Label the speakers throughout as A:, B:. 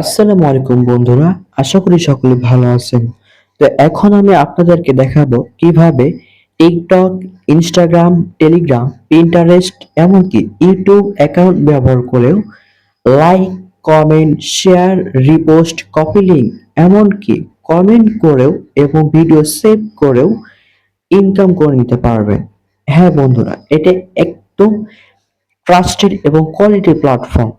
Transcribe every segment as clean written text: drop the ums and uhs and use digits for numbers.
A: আসসালামু আলাইকুম বন্ধুরা, আশা করি সকলে ভালো আছেন। তো এখন আমি আপনাদেরকে দেখাবো কিভাবে টিকটক, ইনস্টাগ্রাম, টেলিগ্রাম, পিন্টারেস্ট এমনকি ইউটিউব অ্যাকাউন্ট ব্যবহার করেও like, comment, share, repost, copy link এমনকি কমেন্ট করেও এবং ভিডিও সেভ করেও ইনকাম করে নিতে পারবেন। হ্যাঁ বন্ধুরা, এটা একদম ট্রাস্টেড এবং কোয়ালিটি প্ল্যাটফর্ম।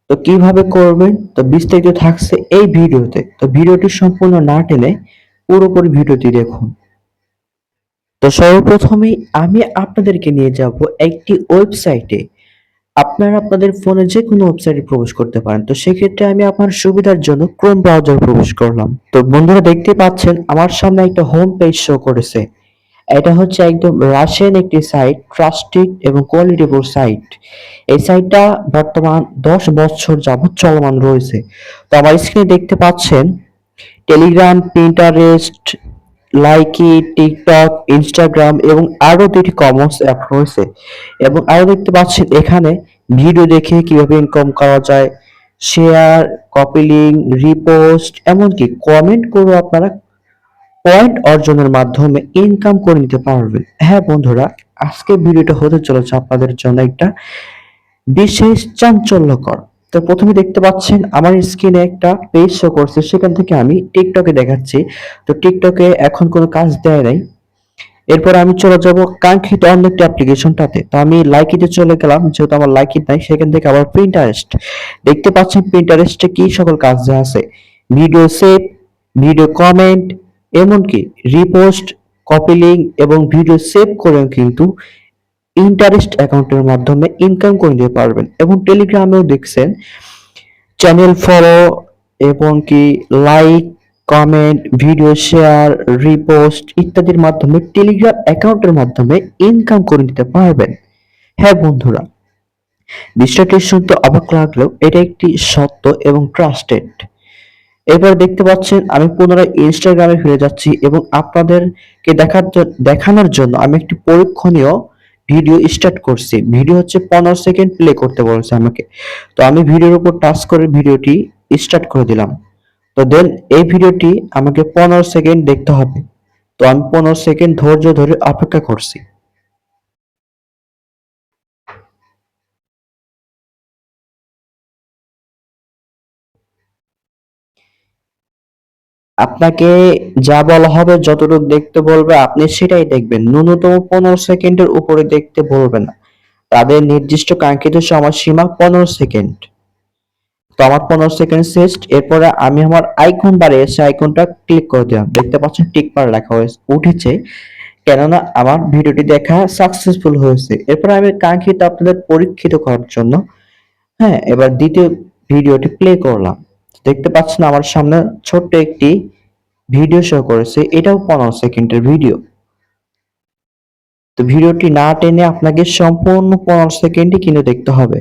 A: তো কিভাবে করবেন তো বিস্তারিত থাকছে এই ভিডিওতে। তো ভিডিওটি সম্পূর্ণ না টেনে পুরোপুরি ভিডিওটি দেখুন। তো সর্বপ্রথমেই আমি আপনাদেরকে নিয়ে যাব একটি ওয়েবসাইটে। আপনারা আপনাদের ফোনে যে কোনো ওয়েবসাইটে প্রবেশ করতে পারেন। তো সেক্ষেত্রে আমি আপনার সুবিধার জন্য ক্রোম ব্রাউজার প্রবেশ করলাম। তো বন্ধুরা দেখতে পাচ্ছেন আমার সামনে একটা হোম পেজ শো করেছে। এটা হচ্ছে একদম রাশিয়ান একটি সাইট, ট্রাস্টেড এবং কোয়ালিটিফুল সাইট। এই সাইটটা বর্তমান 10 বছর যাবত চলমান রয়েছে। তো আমার স্ক্রিনে দেখতে পাচ্ছেন Telegram, Pinterest, Likee, TikTok, Instagram এবং আরো দুটি কমার্স অ্যাপ রয়েছে। এবং আরো দেখতে পাচ্ছেন এখানে ভিডিও দেখে কিভাবে ইনকাম করা যায়, শেয়ার, কপি লিঙ্ক, রিপোস্ট এমনকি কমেন্ট করেও আপনারা পয়েন্ট অর্জনের মাধ্যমে ইনকাম করে নিতে পারবেন। হ্যাঁ বন্ধুরা, আজকে ভিডিওটা হতে চলেছে আপনাদের জন্য একটা বিশেষ চাঞ্চল্যকর। তো প্রথমে দেখতে পাচ্ছেন আমার স্ক্রিনে একটা পেজ শো করছে, সেখান থেকে আমি টিকটকে দেখাচ্ছি। তো টিকটকে এখন কোনো কাজ দেয় নাই। এরপর আমি চলে যাব কাঙ্ক্ষিত অন্য একটি অ্যাপ্লিকেশনটাতে। তো আমি লাইকিতে চলে গেলাম, যেহেতু আমার লাইকি নাই সেখান থেকে আবার প্রিন্টারেস্ট। দেখতে পাচ্ছেন প্রিন্টারেস্টে কি সকল কাজ যা আছে: ভিডিও সেভ, ভিডিও কমেন্ট এমনকি রিপোস্ট, কপি লিঙ্ক এবং ভিডিও সেভ করেও কিন্তু ইন্টারেস্ট অ্যাকাউন্টের মাধ্যমে ইনকাম করে নিতে পারবেন। এবং টেলিগ্রামেও দেখছেন চ্যানেল ফলো এবং কি like, comment, video share, repost ইত্যাদির মাধ্যমে টেলিগ্রাম অ্যাকাউন্টের মাধ্যমে ইনকাম করে নিতে পারবেন। হ্যাঁ বন্ধুরা, বিষয়টি শুনতে অবাক লাগলেও এটা একটি সত্য এবং ট্রাস্টেড। এবার দেখতে পাচ্ছেন আমি পুনরায় ইনস্টাগ্রামে ফিরে যাচ্ছি এবং আপনাদেরকে দেখানোর জন্য আমি একটি পরীক্ষণীয় ভিডিও স্টার্ট করছি। ভিডিও হচ্ছে 15 সেকেন্ড প্লে করতে বলেছে আমাকে। তো আমি ভিডিওর উপর টাচ করে ভিডিওটি স্টার্ট করে দিলাম। তো দেন এই ভিডিওটি আমাকে 15 সেকেন্ড দেখতে হবে। তো আমি 15 সেকেন্ড ধৈর্য ধরে অপেক্ষা করছি। আপনাকে যা বলা হবে, যতটুকু দেখতে বলবে আপনি সেটাই দেখবেন। ন্যূনতম 15 সেকেন্ডের উপরে দেখতে বলবে না। তাদের নির্দিষ্ট কাঙ্ক্ষিত সময়সীমা 15 সেকেন্ড। তো আমার 15 সেকেন্ড শেষ। এরপরে আমি আমার আইকন বারে এসে আইকনটা ক্লিক করে দিলাম। দেখতে পাচ্ছেন টিক মার্ক লেখা হয়েছে উঠেছে, কেননা আমার ভিডিওটি দেখা সাকসেসফুল হয়েছে। এরপর আমি কাঙ্ক্ষিত আপনাদের পরীক্ষিত করার জন্য এবার দ্বিতীয় ভিডিওটি প্লে করলাম। দেখতে পাচ্ছেন আমার সামনে ছোট্ট একটি ভিডিও শো করেছে, এটাও 15 সেকেন্ডের ভিডিও। তো ভিডিওটি না টেনে আপনাকে সম্পূর্ণ 15 সেকেন্ডই কিন্তু দেখতে হবে।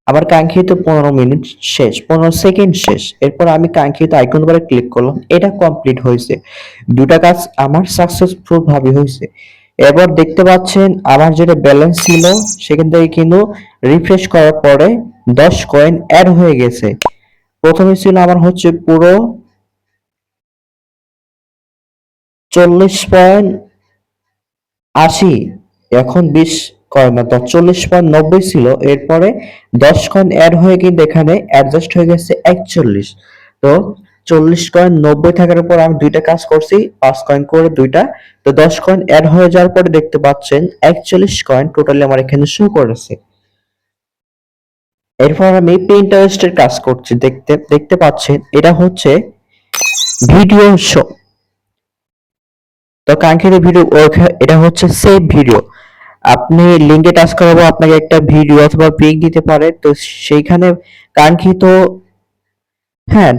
A: আমার কাঙ্ক্ষিত 15 মিনিট শেষ, 15 সেকেন্ড শেষ। এরপর আমি কাঙ্ক্ষিত আইকন বারে ক্লিক করলাম, এটা কমপ্লিট হয়েছে। দুটা কাজ আমার সাকসেসফুল ভাবে হয়েছে। এবার দেখতে পাচ্ছেন আমার যেটা ব্যালেন্স ছিল সেখান থেকে কিন্তু রিফ্রেশ করার পরে 10 কয়েন অ্যাড হয়ে গেছে। প্রথমে ছিল আমার হচ্ছে পুরো 40.80, এখন 20 কয়েন অর্থাৎ 40.90 ছিল। এরপরে 10 কয়েন অ্যাড হয়ে কিন্তু এখানে অ্যাডজাস্ট হয়ে গেছে 41। তো 40.90 থাকার উপর আমি দুইটা কাজ করছি, 5 কয়েন করে দুইটা। তো 10 কয়েন অ্যাড হয়ে যাওয়ার পরে দেখতে পাচ্ছেন 41 কয়েন টোটালি আমার এখানে শো করেছে। এরপর আমি পিন্টারেস্টের কাজ করছি। দেখতে দেখতে পাচ্ছেন এটা হচ্ছে ভিডিও শো। তো কাঙ্ক্ষিত ভিডিও এটা হচ্ছে সেভ ভিডিও। আপনি লিঙ্কে টাচ করাবো, আপনাকে একটা ভিডিও অথবা পিক দিতে পারে। তো সেইখানে কাঙ্ক্ষিত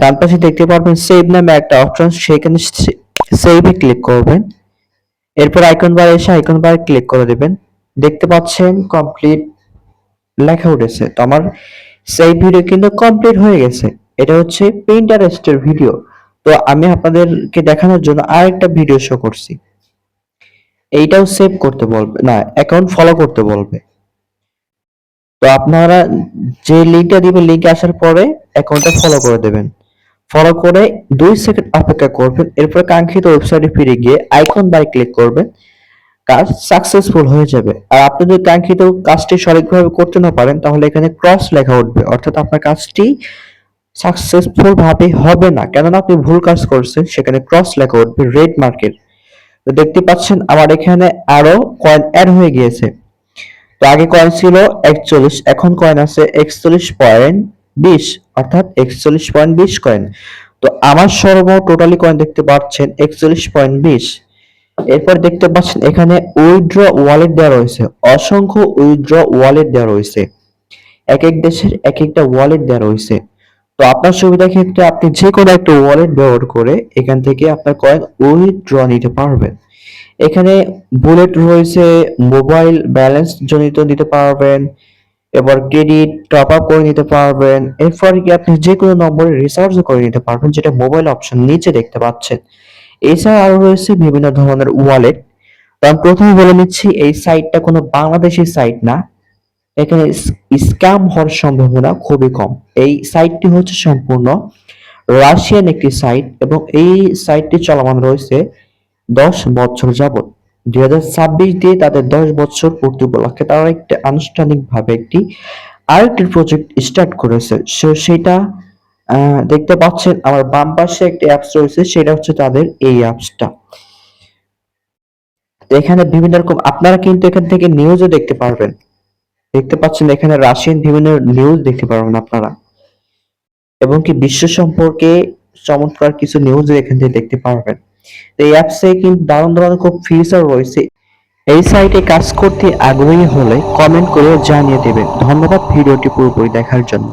A: ডান পাশে দেখতে পারবেন সেভ নামে একটা অপশন, সেখানে সেভে ক্লিক করবেন। এরপর আইকন বার এসে আইকন বার ক্লিক করে দেবেন। দেখতে পাচ্ছেন কমপ্লিট লেখা উঠেছে। তো আমার সেভ ভিডিও কিন্তু কমপ্লিট হয়ে গেছে। এটা হচ্ছে পিন্টারেস্টের ভিডিও। তো আমি আপনাদেরকে দেখানোর জন্য আরেকটা ভিডিও শো করছি। এইটাও সেভ করতে বলবে না, অ্যাকাউন্ট ফলো করতে বলবে। তো আপনারা যে লিঙ্কটা দিবেন, লিঙ্কে আসার পরে অ্যাকাউন্টটা ফলো করে দেবেন। ফলো করে 2 সেকেন্ড অপেক্ষা করবেন, এরপর কাঙ্ক্ষিত ওয়েবসাইটে ফিরে গিয়ে আইকন বারে ক্লিক করবেন। কাজ সাকসেসফুল হয়ে যাবে। আর আপনি যদি কাঙ্ক্ষিত কাজটি সঠিকভাবে করতে না পারেন, তাহলে এখানে ক্রস লেখা উঠবে, অর্থাৎ আপনার কাজটি সাকসেসফুল ভাবে হবে না, কেননা আপনি ভুল কাজ করছেন। সেখানে ক্রস লেখা উঠবে রেড মার্কের। তো দেখতে পাচ্ছেন আমার এখানে আরো কয়েন অ্যাড হয়ে গিয়েছে। তো আগে কয়েন ছিল 41, এখন কয়েন আছে 41.20, অর্থাৎ 41.20 কয়েন। তো আমার টোটালি কয়েন দেখতে পাচ্ছেন 41.20। এরপর দেখতে পাচ্ছেন এখানে উইথড্র ওয়ালেট দেওয়া রয়েছে, অসংখ্য উইথড্র ওয়ালেট দেওয়া রয়েছে, এক এক দেশের এক একটা ওয়ালেট দেওয়া রয়েছে। তো আপনার সুবিধা ক্ষেত্রে আপনি যে কোনো একটা ওয়ালেট ব্যবহার করে এখান থেকে আপনার কয়েন উইথড্র নিতে পারবেন। এখানে বুলেট রয়েছে, মোবাইল ব্যালেন্স জনিত নিতে পারবেন, এবার ক্রেডিট টপ আপ করে নিতে পারবেন। এরপর কি আপনি যে কোনো নম্বরে রিচার্জ করে নিতে পারবেন, যেটা মোবাইল অপশন নিচে দেখতে পাচ্ছেন। এছাড়া আরো রয়েছে বিভিন্ন ধরনের ওয়ালেট। তো আমি প্রথমে বলে নিচ্ছি, এই সাইটটা কোনো বাংলাদেশি সাইট না। এখানে স্ক্যাম হওয়ার সম্ভাবনা খুবই কম। এই সাইটটি হচ্ছে সম্পূর্ণ রাশিয়ান একটি সাইট, এবং এই সাইটটি চলমান রয়েছে 10 বছর যাবত। 2026 দিয়ে তাদের 10 বছর পূর্তি উপলক্ষে তারা একটি আনুষ্ঠানিকভাবে আরেকটি প্রজেক্ট স্টার্ট করেছে। সেটা দেখতে পাচ্ছেন আমার বাম পাশে একটি অ্যাপস রয়েছে, সেটা হচ্ছে তাদের এই অ্যাপসটা। তো এখানে বিভিন্ন রকম আপনারা কিন্তু এখান থেকে নিউজও দেখতে পারবেন। দেখতে পাচ্ছেন এখানে রাশিয়ান বিভিন্ন নিউজ দেখতে পারবেন আপনারা, এবং কি বিশ্ব সম্পর্কে চমৎকার কিছু নিউজ এখান থেকে দেখতে পারবেন। তো এই অ্যাপসে কিন্তু দারুণ দারুণ খুব ফিচার রয়েছে। এই সাইটে কাজ করতে আগ্রহী হলে কমেন্ট করে জানিয়ে দেবেন। ধন্যবাদ ভিডিওটি পুরোপুরি দেখার জন্য।